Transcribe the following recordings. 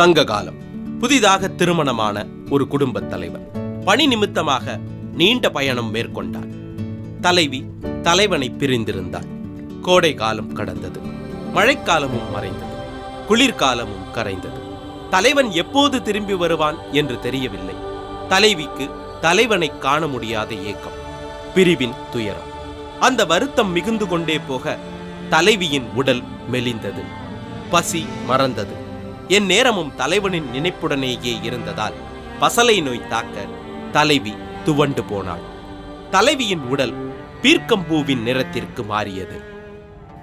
சங்க காலம். புதிதாக திருமணமான ஒரு குடும்பத் தலைவர் பணி நிமித்தமாக நீண்ட பயணம் மேற்கொண்டார். தலைவி தலைவனை பிரிந்திருந்தாள். கோடை காலம் கடந்தது. மழைக்காலமும் மறைந்தது. குளிர்காலமும் கரைந்தது. தலைவன் எப்போது திரும்பி வருவான் என்று தெரியவில்லை. தலைவிக்கு தலைவனை காண முடியாத ஏக்கம், பிரிவின் துயரம். அந்த வருத்தம் மிகுந்து கொண்டே போக தலைவியின் உடல் மெலிந்தது. பசி மறந்தது. என் நேரமும் தலைவனின் நினைப்புடனேயே இருந்ததால் பசலை நோய் தாக்க தலைவி துவண்டு போனாள். தலைவியின் உடல் பீர்க்கம்பூவின் நிறத்திற்கு மாறியது.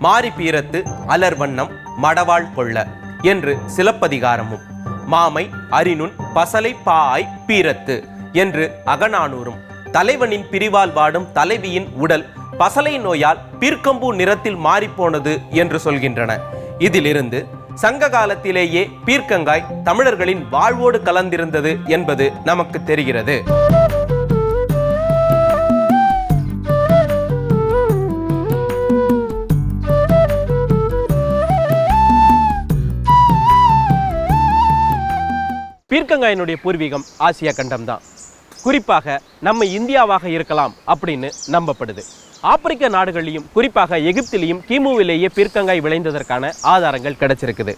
மாறி பீரத்து அலர் வண்ணம் மடவாள் கொள்ள என்று சிலப்பதிகாரமும், மாமை அரினுன் பசலை பாய் பீரத்து என்று அகநானூறும் தலைவனின் பிரிவால் வாடும் தலைவியின் உடல் பசலை நோயால் பீர்க்கம்பூ நிறத்தில் மாறிப்போனது என்று சொல்கின்றன. இதிலிருந்து சங்க காலத்திலேயே பீர்க்கங்காய் தமிழர்களின் வாழ்வோடு கலந்திருந்தது என்பது நமக்கு தெரிகிறது. பீர்க்கங்காயினுடைய பூர்வீகம் ஆசியா கண்டம்தான். குறிப்பாக நம்ம இந்தியாவாக இருக்கலாம் அப்படின்னு நம்பப்படுது. ஆப்பிரிக்க நாடுகளிலும் குறிப்பாக எகிப்திலையும் கிமுவிலேயே பீர்க்கங்காய் விளைந்ததற்கான ஆதாரங்கள் கிடைச்சிருக்குது.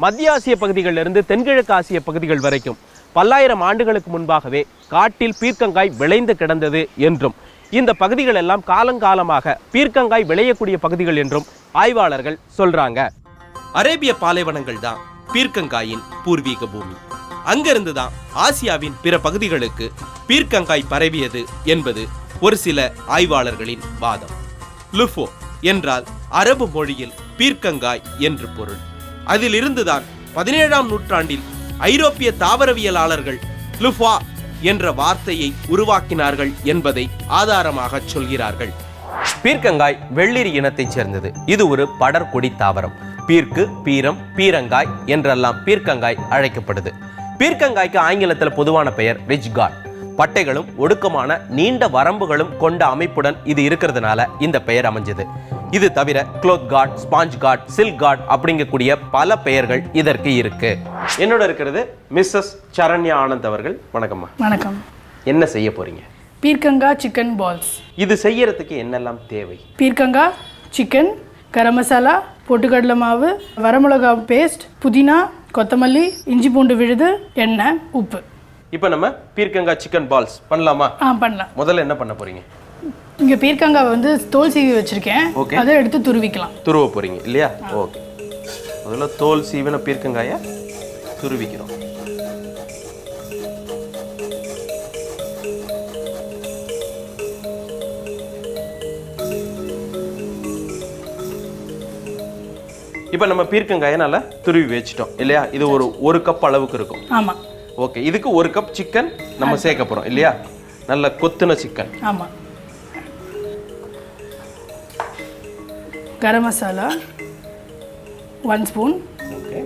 மத்திய ஆசிய பகுதிகளிலிருந்து தென்கிழக்கு ஆசிய பகுதிகள் வரைக்கும் பல்லாயிரம் ஆண்டுகளுக்கு முன்பாகவே காட்டில் பீர்க்கங்காய் விளைந்து கிடந்தது என்றும், இந்த பகுதிகள் எல்லாம் காலங்காலமாக பீர்க்கங்காய் விளையக்கூடிய பகுதிகள் என்றும் ஆய்வாளர்கள் சொல்றாங்க. அரேபிய பாலைவனங்கள் தான் பீர்க்கங்காயின் பூர்வீக பூமி. அங்கிருந்துதான் ஆசியாவின் பிற பகுதிகளுக்கு பீர்க்கங்காய் பரவியது என்பது ஒரு சில ஆய்வாளர்களின் வாதம். லுஃபோ என்றால் அரபு மொழியில் பீர்க்கங்காய் என்று பொருள். அதிலிருந்துதான் 17ஆம் நூற்றாண்டில் ஐரோப்பிய தாவரவியலாளர்கள் லுஃபா என்ற வார்த்தையை உருவாக்கினார்கள் என்பதை ஆதாரமாக சொல்கிறார்கள். பீர்க்கங்காய் வெள்ளிரி இனத்தைச் சேர்ந்தது. இது ஒரு படர்கொடி தாவரம். பீர்க்கு, பீரம், பீரங்காய் என்றெல்லாம் பீர்க்கங்காய் அழைக்கப்படுது. பீர்க்கங்காய்க்கு ஆங்கிலத்தில் பொதுவான பெயர் ரிச் கார்ட். பட்டைகளும் ஒடுக்கமான நீண்ட வரம்புகளும் கொண்ட அமைப்புடன் இது இருக்கிறதுனால இந்த பெயர் அமைஞ்சது. இது தவிர cloth card, sponge card, silk card அப்படிங்கக்கூடிய பல பெயர்கள் இதற்கு இருக்கு. என்னோட இருக்கிறது மிஸ்ஸஸ் சரண்யா ஆனந்த் அவர்கள். வணக்கம்மா. வணக்கம். என்ன செய்ய போறீங்க? பீர்க்கங்காய் சிக்கன் பால்ஸ். இது செய்யறதுக்கு என்னெல்லாம் தேவை? பீர்க்கங்காய், சிக்கன், கரம் மசாலா, பொட்டுக்கடலை மாவு, வரமிளகா பேஸ்ட், புதினா, கொத்தமல்லி, இஞ்சி பூண்டு விழுது, எண்ணெய், உப்பு. இப்போ நம்ம பீர்க்கங்காய் சிக்கன் பால்ஸ் பண்ணலாமா? பண்ணலாம். முதல்ல என்ன பண்ண போறீங்க? இங்கே பீர்க்கங்காய் வந்து தோல் சீவி வச்சிருக்கேன். அதை எடுத்து துருவிக்கலாம். துருவ போறீங்க இல்லையா? ஓகே. முதல்ல தோல் சீவின பீர்க்கங்காயை துருவிக்கிறோம். இப்போ நம்ம பீர்க்கங்காயை நல்லா துருவி வச்சிட்டோம் இல்லையா? இது ஒரு கப் அளவுக்கு இருக்கும். ஆமாம். ஓகே. இதுக்கு 1 கப் சிக்கன் நம்ம சேர்க்க போறோம் இல்லையா? நல்ல கொத்துன சிக்கன். ஆமாம். Garam masala 1 spoon. Okay.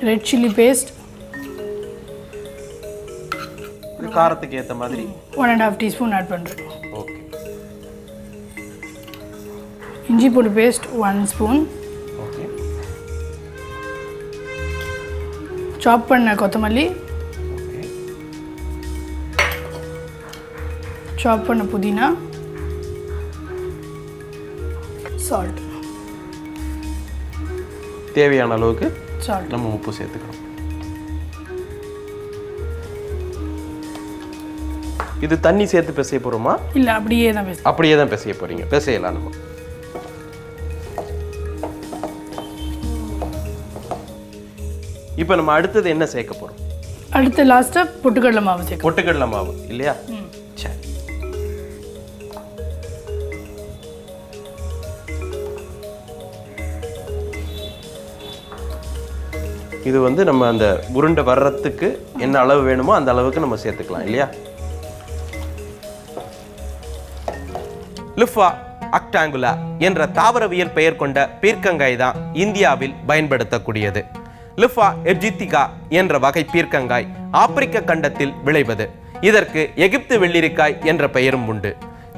Red chilli paste காரத்துக்கு ஏற்ற மாதிரி 1.5 டீஸ்பூன் ஆட் பண்ணுறேன். ஓகே. இஞ்சி பூண்டு பேஸ்ட் 1 ஸ்பூன். ஓகே. சாப் பண்ண கொத்தமல்லி, ஓகே. சாப் பண்ண புதினா, சால்ட். தேவையான அளவுக்கு சால்ட் நம்ம உப்பு சேர்த்துக்கிறோம். இது தண்ணி சேர்த்து பிசைய போறோமா? இல்லை, அப்படியே தான் பேச. அப்படியே தான் பிசைய போறீங்க. பிசையலாம் நம்ம. இப்போ நம்ம அடுத்தது என்ன சேர்க்க போறோம்? அடுத்து லாஸ்ட்டாக பொட்டுக்கடலை மாவு சேர்க்க. பொட்டுக்கடலை மாவு இல்லையா? சரி. இது வந்து நம்ம அந்த உருண்டை வர்றதுக்கு என்ன அளவு வேணுமோ அந்த அளவுக்கு நம்ம சேர்த்துக்கலாம் இல்லையா? லுஃபா அக்டாங்குலா என்ற தாவரவியல் பெயர் கொண்ட பீர்க்கங்காய் தான் இந்தியாவில் பயன்படுத்தக்கூடியது. லுஃபா எர்ஜித்திகா என்ற வகை பீர்க்கங்காய் ஆப்பிரிக்க கண்டத்தில் விளைவது. இதற்கு எகிப்து வெள்ளரிக்காய் என்ற பெயரும் உண்டு.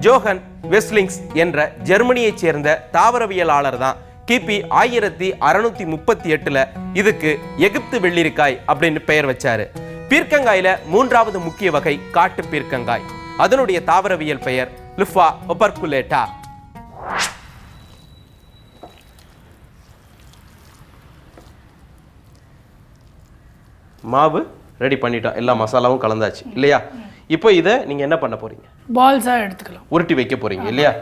ஜோஹன் வெஸ்லிங்ஸ் என்ற ஜெர்மனியைச் சேர்ந்த தாவரவியலாளர் தான் கிபி 1638 இதுக்கு எகிப்து வெள்ளரிக்காய் அப்படின்னு பெயர் வச்சாரு. பீர்க்கங்காயில 3வது முக்கிய வகை காட்டு பீர்க்கங்காய். அதனுடைய தாவரவியல் பெயர் லுஃபா ஒபர்குலேட்டா. மாவு ரெடி பண்ணிட்டோம், எல்லா மசாலாவும் கலந்தாச்சு இல்லையா? இப்போ இதை நீங்க என்ன பண்ண போறீங்க? பால்ஸா எடுத்துக்கலாம், உருட்டி வைக்க போறீங்க இல்லையா?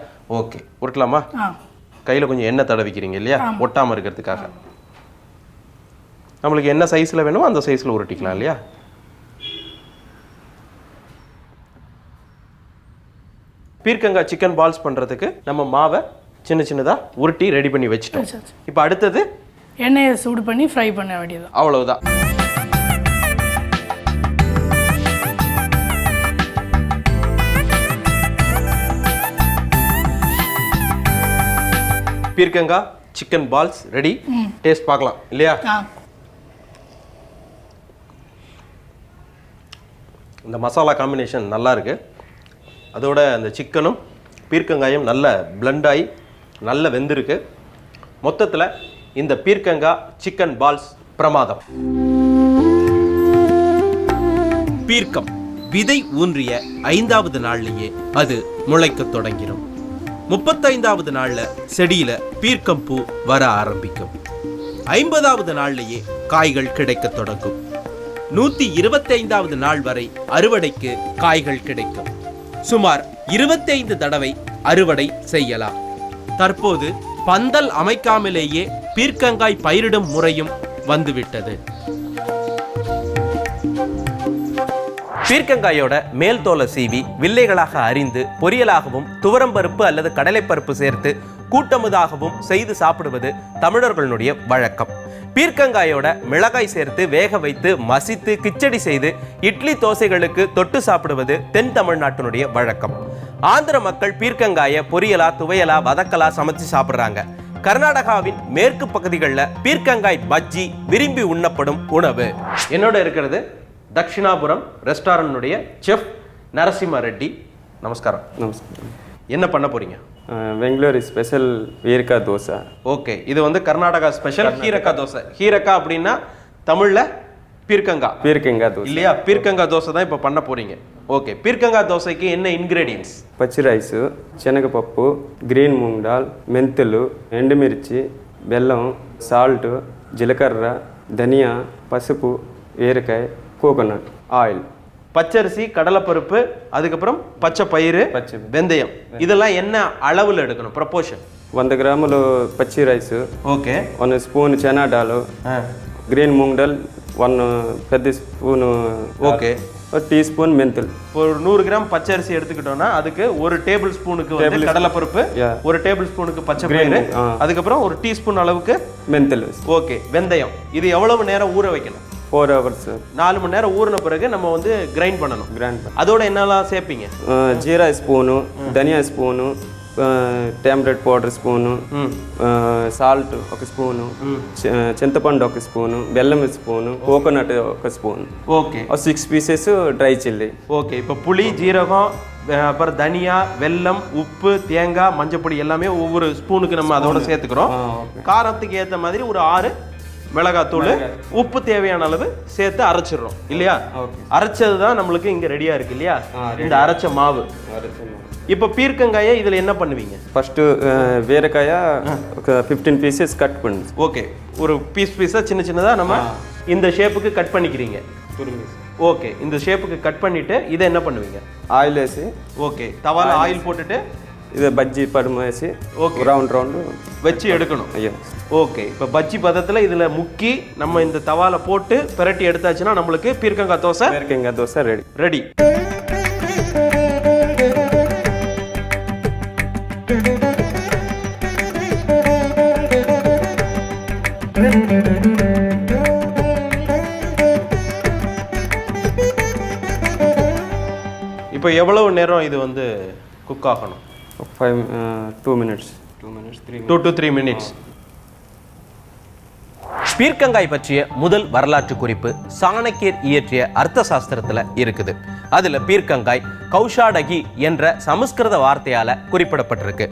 ஓகே, உருட்டலாமா? கையில கொஞ்சம் எண்ணெய் தடவிக்கிறீங்க இல்லையா, ஒட்டாம இருக்கிறதுக்காக. நம்மளுக்கு என்ன சைஸ்ல வேணுமோ அந்த சைஸ்ல உருட்டிக்கலாம் இல்லையா? பீர்க்கங்காய் சிக்கன் பால்ஸ் பண்றதுக்கு நம்ம மாவை சின்ன சின்னதா உருட்டி ரெடி பண்ணி வச்சுட்டோம். இப்போ அடுத்தது எண்ணெயை சூடு பண்ணி ஃப்ரை பண்ண வேண்டியது, அவ்வளவுதான். பீர்க்கங்காய் சிக்கன் பால்ஸ் ரெடி. டேஸ்ட் பார்க்கலாம் இல்லையா? இந்த மசாலா காம்பினேஷன் நல்லா இருக்கு. அதோட அந்த சிக்கனும் பீர்க்கங்காயும் நல்ல பிளண்ட் ஆகி நல்ல வெந்திருக்கு. மொத்தத்தில் இந்த பீர்க்கங்காய் சிக்கன் பால்ஸ் பிரமாதம். பீர்க்கம் விதை ஊன்றிய 5வது நாள்லயே அது முளைக்க தொடங்கிடும். 35வது நாள்ல செடியில பீர்க்கம் பூ வர ஆரம்பிக்கும். 50வது நாள்லயே காய்கள் கிடைக்க தொடங்கும். 125வது நாள் வரை அறுவடைக்கு காய்கள் கிடைக்கும். சுமார் 25 தடவை அறுவடை செய்யலாம். தற்போது பந்தல் அமைக்காமலேயே பீர்க்கங்காய் பயிரிடும் முறையும் வந்துவிட்டது. பீர்க்கங்காயோட மேல் தோலை சீவி வில்லைகளாக அரிந்து பொரியலாகவும் துவரம்பருப்பு அல்லது கடலைப்பருப்பு சேர்த்து கூட்டமுதாகவும் செய்து சாப்பிடுவது தமிழர்களுடைய வழக்கம். பீர்க்கங்காயோட மிளகாய் சேர்த்து வேக வைத்து மசித்து கிச்சடி செய்து இட்லி தோசைகளுக்கு தொட்டு சாப்பிடுவது தென் தமிழ்நாட்டினுடைய வழக்கம். ஆந்திர மக்கள் பீர்க்கங்காயை பொரியலா துவையலா வதக்கலா சமைச்சு சாப்பிட்றாங்க. கர்நாடகாவின் மேற்கு பகுதிகளில் பீர்க்கங்காய் பஜ்ஜி விரும்பி உண்ணப்படும் உணவு. என்னோட இருக்கிறது தக்ஷிணாபுரம் ரெஸ்டாரண்ட்டுடைய செஃப் நரசிம்ம ரெட்டி. நமஸ்காரம். நமஸ்காரம். என்ன பண்ண போறீங்க? பெங்களூரு ஸ்பெஷல் ஹீரக்கா தோசை. ஓகே, இது வந்து கர்நாடகா ஸ்பெஷல் ஹீரக்கா தோசை. ஹீரக்கா அப்படின்னா தமிழ்ல பீர்க்கங்காய் தோசை இல்லையா? பீர்க்கங்காய் தோசை தான் இப்போ பண்ண போறீங்க. ஓகே, பீர்க்கங்காய் தோசைக்கு என்ன இன்கிரீடியன்ஸ்? పచ్చి రైసు, శనగపప్పు, గ్రీన్ మూంగ్ దాల్, మెంతులు, ఎండుమిర్చి, బెల్లం, సాల్ట్, జీలకర్ర, ధనియా, పసుపు, ఏరకాయ, కోకోనట్ ఆయిల్. பச்சரிசி, கடலைப்பருப்பு, அதுக்கப்புறம் பச்சை பயிறு, வெந்தயம். இதெல்லாம் என்ன அளவில் எடுக்கணும்? ப்ரொபோர்ஷன் 100 గ్రాములు పచ్చి రైసు, ఓకే 1 స్పూన్ చనా డాలు, గ్రీన్ మూంగ్ దాల్ 1 పెద్ద స్పూను, ஓகே 1 టీ స్పూన్ మెంతులు. ஒரு 100 கிராம் பச்சரிசி எடுத்துக்கிட்டோம்னா அதுக்கு 1 டேபிள் ஸ்பூனுக்கு வந்து கடலைப்பருப்பு, 1 டேபிள் ஸ்பூனுக்கு பச்சை பயிறு, அதுக்கப்புறம் 1 டீஸ்பூன் அளவுக்கு మెంతులు. ஓகே, வெந்தயம். இது எவ்வளவு நேரம் ஊற வைக்கணும்? 4 hours. 4 மணி நேரம் ஊறின பிறகு நம்ம வந்து கிரைண்ட் பண்ணணும். அதோட என்னெல்லாம் சேர்ப்பீங்க? జీరా స్పూను, ధనియా స్పూను, టెంపరేట్ పౌడర్ స్పూను, సాల్ట్ 1 స్పూను, చింతపండు 1 స్పూను, బెల్లం spoon, coconut 1 spoon. Okay, 6 pieces dry chilli. Okay, இப்போ புளி, ஜீரகம், அப்புறம் தனியா, வெல்லம், உப்பு, தேங்காய், மஞ்சப்பொடி எல்லாமே ஒவ்வொரு ஸ்பூனுக்கு நம்ம அதோட சேர்த்துக்கிறோம். காரத்துக்கு ஏற்ற மாதிரி ஒரு 6 மிளகாத்தூள், உப்பு தேவையான அளவு சேர்த்து அரைச்சிடுறோம் இல்லையா? அரைச்சது தான் நம்மளுக்கு இங்க ரெடியா இருக்கு இல்லையா? இந்த அரைச்ச மாவு. இப்போ பீர்க்கங்காயை இதுல என்ன பண்ணுவீங்க? ஃபர்ஸ்ட் வேரக்காய 15 pieces கட் பண்ணு. ஓகே, ஒரு பீஸா சின்ன சின்னதா நம்ம இந்த ஷேப்புக்கு கட் பண்ணிக்கிறீங்க. ஓகே, இந்த ஷேப்புக்கு கட் பண்ணிட்டு இதை என்ன பண்ணுவீங்க? ஆயில் வேசி. ஓகே, தவால ஆயில் போட்டுட்டு இதை பஜ்ஜி பரும வேசி ரவுண்ட் வச்சு எடுக்கணும். ஐயா, ஓகே, இப்போ பஜ்ஜி பதத்தில் இதில் முக்கி நம்ம இந்த தவால போட்டு பிரட்டி எடுத்தாச்சுன்னா நம்மளுக்கு பீர்க்கங்காய் தோசை ரெடி. இப்போ எவ்வளவு நேரம் இது வந்து குக் ஆகணும்? 2 minutes. 2 to 3 minutes. பீர்க்கங்காய் பற்றிய முதல் வரலாற்று குறிப்பு சாணக்கியர் இயற்றிய அர்த்த சாஸ்திரத்துல இருக்குது. அதுல பீர்க்கங்காய் கௌஷாடகி என்ற சமஸ்கிருத வார்த்தையால குறிப்பிடப்பட்டிருக்கு.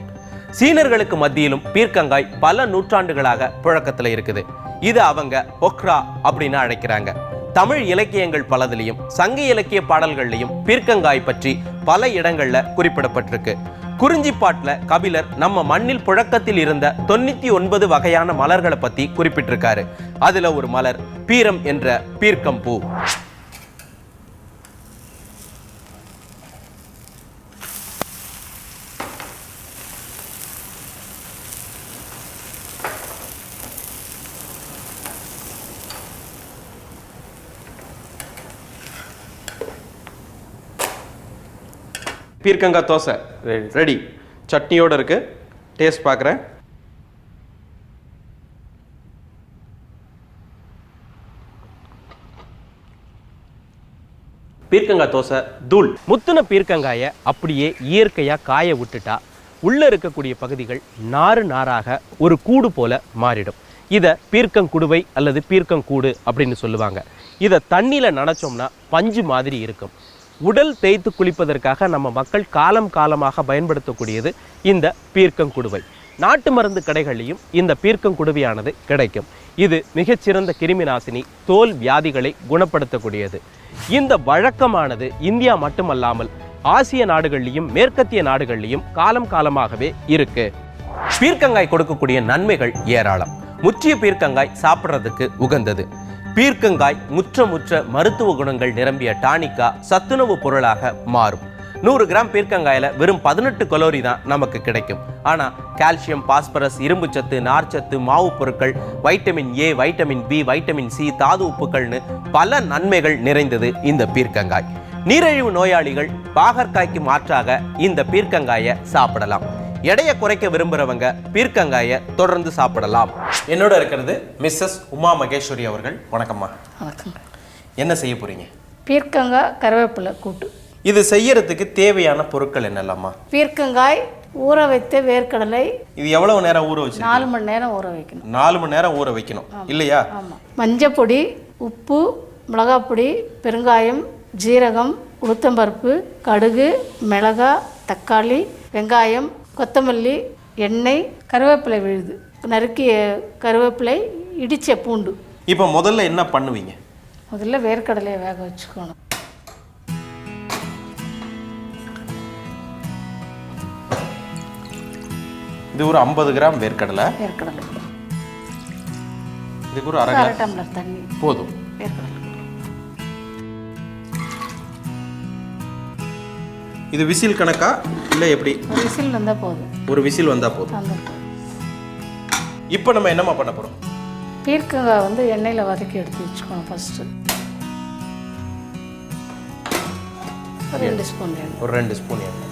சீனர்களுக்கு மத்தியிலும் பீர்க்கங்காய் பல நூற்றாண்டுகளாக புழக்கத்துல இருக்குது. இது அவங்க பொக்ரா அப்படின்னு அழைக்கிறாங்க. தமிழ் இலக்கியங்கள் பலதிலையும் சங்க இலக்கிய பாடல்கள்லையும் பீர்க்கங்காய் பற்றி பல இடங்கள்ல குறிப்பிடப்பட்டிருக்கு. குறிஞ்சிப்பாட்டுல கபிலர் நம்ம மண்ணில் புழக்கத்தில் இருந்த 99 வகையான மலர்களை பத்தி குறிப்பிட்டிருக்காரு. அதுல ஒரு மலர் பீரம் என்ற பீர்க்கம்பூ. பீர்க்கங்காய் தோசை ரெடி. சட்னியோட இருக்கு. டேஸ்ட் பார்க்குறேன். பீர்க்கங்காய் தோசை தூள். முத்துன பீர்க்கங்காயை அப்படியே இயற்கையாக காய விட்டுட்டா உள்ளே இருக்கக்கூடிய பகுதிகள் நாறு நாராக ஒரு கூடு போல மாறிடும். இதை பீர்க்கங்குடுவை அல்லது பீர்க்கங்கூடு அப்படின்னு சொல்லுவாங்க. இதை தண்ணியில் நனைச்சோம்னா பஞ்சு மாதிரி இருக்கும். உடல் தேய்த்து குளிப்பதற்காக நம்ம மக்கள் காலம் காலமாக பயன்படுத்தக்கூடியது இந்த பீர்க்கங்குடுவை. நாட்டு மருந்து கடைகளிலும் இந்த பீர்க்கங்குடுவையானது கிடைக்கும். இது மிகச்சிறந்த கிருமி நாசினி, தோல் வியாதிகளை குணப்படுத்தக்கூடியது. இந்த வழக்கமானது இந்தியா மட்டுமல்லாமல் ஆசிய நாடுகள்லையும் மேற்கத்திய நாடுகள்லையும் காலம் காலமாகவே இருக்கு. பீர்க்கங்காய் கொடுக்கக்கூடிய நன்மைகள் ஏராளம். முற்றிய பீர்க்கங்காய் சாப்பிட்றதுக்கு உகந்தது. பீர்க்கங்காய் முற்ற மருத்துவ குணங்கள் நிரம்பிய டானிக்கா சத்துணவு பொருளாக மாறும். 100 கிராம் பீர்க்கங்காயில் வெறும் 18 கலோரி தான் நமக்கு கிடைக்கும். ஆனால் கால்சியம், பாஸ்பரஸ், இரும்பு சத்து, நார்ச்சத்து, மாவு பொருட்கள், vitamin A, vitamin B, vitamin C, தாது உப்புக்கள்னு பல நன்மைகள் நிறைந்தது இந்த பீர்க்கங்காய். நீரிழிவு நோயாளிகள் பாகற்காய்க்கு மாற்றாக இந்த பீர்க்கங்காயை சாப்பிடலாம். எடையை குறைக்க விரும்புகிறவங்க பீர்க்கங்காயை தொடர்ந்து சாப்பிடலாம். என்னோட இருக்கிறது மிஸ்ஸஸ் உமா மகேஸ்வரி அவர்கள். வணக்கம்மா. வணக்கங்க. என்ன செய்ய போறீங்க? பீர்க்கங்காய் கருவேப்பிலை கூட்டு. இது செய்யறதுக்கு தேவையான பொருட்கள் என்னெல்லாமா? பீர்க்கங்காய் ஊற வைத்த வேர்க்கடலை. இது எவ்வளவு நேரம் ஊற வச்சு? 4 மணி நேரம் ஊற வைக்கணும். 4 மணி நேரம் ஊற வைக்கணும் இல்லையா? ஆமாம். மஞ்சப்பொடி, உப்பு, மிளகாப்பொடி, பெருங்காயம், ஜீரகம், உளுத்தம்பருப்பு, கடுகு, மிளகாய், தக்காளி, வெங்காயம், கொத்தமல்லி, எண்ணெய், கருவேப்பிலை விழுது, நறுக்கிய கருவேப்பிலை, இடித்த பூண்டு. இப்போ முதல்ல என்ன பண்ணுவீங்க? முதல்ல வேர்க்கடலையை வேக வச்சுக்கணும். இது ஒரு 50 கிராம் வேர்க்கடலை. வேர்க்கடலை இதுக்கு ஒரு அரை டம்ளர் தண்ணி போதும். வேர்க்கடலை இது விசில் கணக்கா இல்லை எப்படி? ஒரு விசில் வந்தால் போதும். ஒரு விசில் வந்தால் போதும். இப்போ நம்ம என்னம்மா பண்ண போகிறோம்? பீர்க்கங்காய் வந்து எண்ணெயில் வதக்கி எடுத்து வச்சுக்கணும். ஃபஸ்ட்டு ஒரு 2 ஸ்பூன் எண்ணெய். ஒரு 2 ஸ்பூன் எண்ணெய்.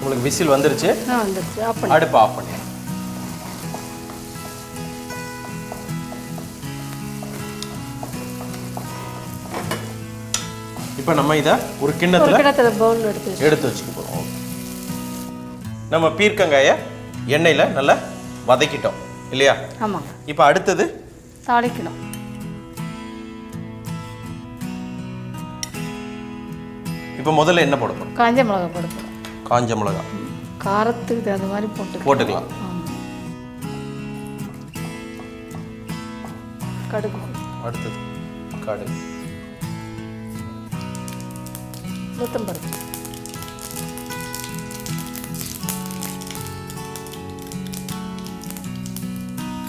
உங்களுக்கு விசில் வந்துருச்சு. வந்துருச்சு. அடுப்பு ஆஃப் பண்ணி. இப்போ நம்ம இதை ஒரு கிண்ணத்துல பவுல் எடுத்து வச்சுக்க போறோம். நம்ம பீர்க்கங்காயை எண்ணெயில் நல்லா வதக்கிட்டோம் இல்லையா? ஆமாங்க. இப்போ அடுத்தது தாளிக்கணும். இப்போ முதல்ல என்ன போட போறோம்? காஞ்ச மிளகாய் போட போறோம். காஞ்ச மிளகாய் காரத்துக்கு தகுந்த மாதிரி போட்டுக்கலாம். கடுகு. அடுத்தது கடுகு, உளுத்தம்பருப்பு,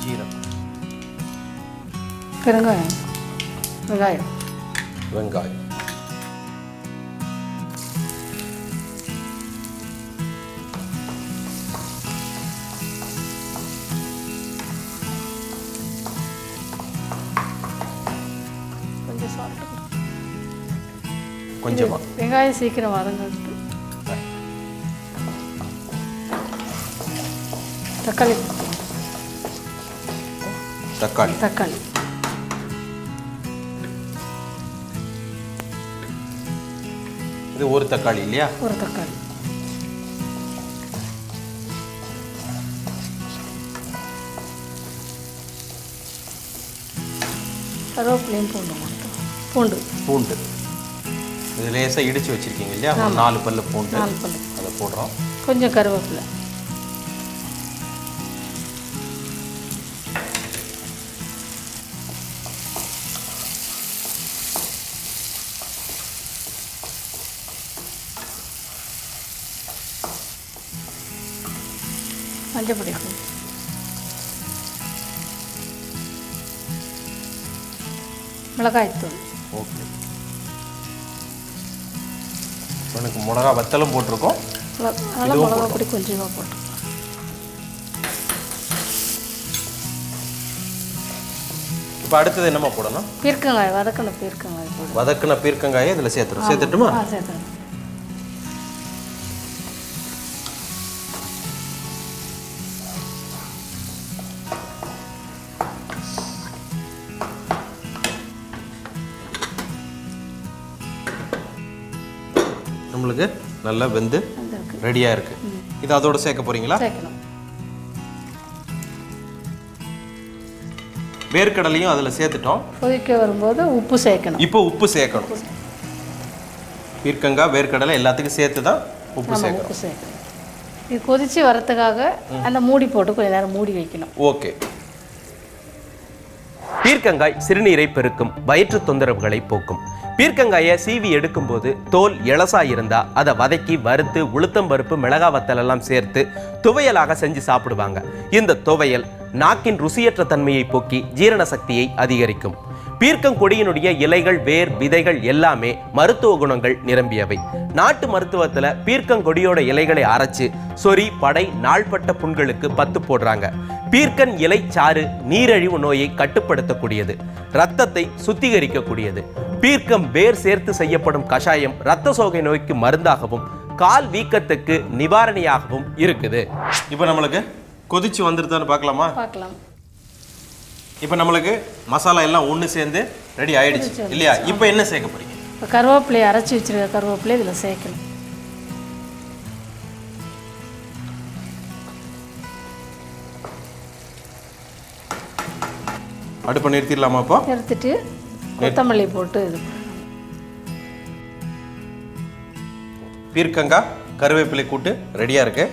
ஜீரகம், பெருங்காயம், வெங்காயம், வெங்காயம், கொஞ்சமா வெங்காயம் சீக்கிரம் வதங்கிறது. தக்காளி, தக்காளி, தக்காளி, இது ஒரு தக்காளி இல்லையா? ஒரு தக்காளி. கருவேப்பிலையும் பூண்டு. பூண்டு இது லேசாக இடித்து வச்சுருக்கீங்க இல்லையா? 4 பல்லு பூண்டு. 4 பல்லு அதை போடுறோம். கொஞ்சம் கருவேப்பிலை. மஞ்சள் பொடி. மிளகாய்த்தூள். ஓகே. எனக்கு மிளகா வத்தலும் போட்டிருக்கோம். அதெல்லாம் மிளகா பொடி கொஞ்சமாக போட்டு. இப்போ அடுத்தது என்னம்மா போடணும்? பீர்க்கங்காய், வதக்கின பீர்க்கங்காய் போடு. வதக்கின பீர்க்கங்காயை இதில் சேர்த்துட்டுமா? சேர்த்துடும். நம்மளுக்கு நல்லா வெந்து ரெடியாக இருக்கு. இது அதோட சேர்க்க போறீங்களா? சேர்க்கணும். வேர்க்கடலையும் அதில் சேர்த்துட்டோம். கொதிக்க வரும்போது உப்பு சேர்க்கணும். இப்போ உப்பு சேர்க்கணும். பீர்க்கங்காய் வேர்க்கடலை எல்லாத்துக்கும் சேர்த்து தான் உப்பு சேர்க்கணும். இது கொதிச்சு வரதுக்காக அந்த மூடி போட்டு கொஞ்ச நேரம் மூடி வைக்கணும். ஓகே. பீர்க்கங்காய் சிறுநீரை பெருக்கும், வயிற்று தொந்தரவுகளை போக்கும். பீர்க்கங்காயை சீவி எடுக்கும்போது தோல் இளசா இருந்தா அதை வதக்கி வறுத்து உளுத்தம்பருப்பு மிளகா வத்தல் எல்லாம் சேர்த்து துவையலாக செஞ்சு சாப்பிடுவாங்க. இந்த துவையல் நாக்கின் ருசியற்ற தன்மையை போக்கி ஜீரண சக்தியை அதிகரிக்கும். பீர்க்கங்கொடியினுடைய இலைகள், வேர், விதைகள் எல்லாமே மருத்துவ குணங்கள் நிரம்பியவை. நாட்டு மருத்துவத்துல பீர்க்கங்கொடியோட இலைகளை அரைச்சு சொறி, படை, நாள்பட்ட புண்களுக்கு பத்து போடுறாங்க. பீர்க்கன் இலை சாறு நீரிழிவு நோயை கட்டுப்படுத்தக்கூடியது, இரத்தத்தை சுத்திகரிக்கக்கூடியது. பீர்க்கம் வேர் சேர்த்து செய்யப்படும் கஷாயம் இரத்த சோகை நோய்க்கு மருந்தாகவும் கால் வீக்கத்துக்கு நிவாரணியாகவும் இருக்குது. இப்போ நம்மளுக்கு கொதிச்சு வந்துருதான்னு பார்க்கலாமா? பார்க்கலாம். இப்போ நம்மளுக்கு மசாலா எல்லாம் ஒன்று சேர்ந்து ரெடி ஆயிடுச்சு இல்லையா? இப்போ என்ன சேர்க்க போறீங்க? இப்போ கருவேப்பிலையை அரைச்சி வச்சிருக்க கருவேப்பிலை இதில் சேர்க்கணும். அடுப்பை நிறுத்திடலாமா? இப்போ நிறுத்திட்டு கொத்தமல்லி போட்டு இது பீர்க்கங்காய் கருவேப்பிலை கூட்டு ரெடியாக இருக்கு.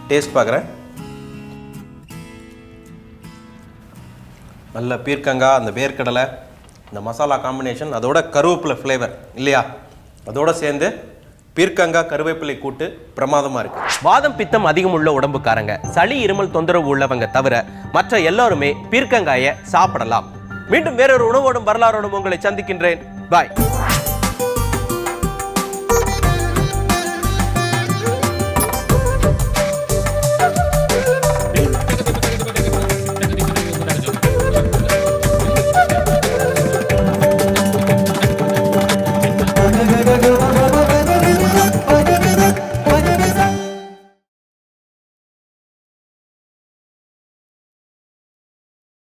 டேஸ்ட் பார்க்குறேன். நல்ல பீர்க்கங்காய், அந்த வேர்க்கடலை, இந்த மசாலா காம்பினேஷன், அதோட கருவேப்பிலை ஃப்ளேவர் இல்லையா, அதோட சேர்ந்து பீர்க்கங்காய் கருவேப்பிலை கூட்டு பிரமாதமாக இருக்கு. வாதம் பித்தம் அதிகம் உள்ள உடம்புக்காரங்க, சளி இருமல் தொந்தரவு உள்ளவங்க தவிர மற்ற எல்லாருமே பீர்க்கங்காயை சாப்பிடலாம். மீண்டும் வேறொரு உணவோடும் வரலாறோடும் உங்களை சந்திக்கின்றேன். பாய்.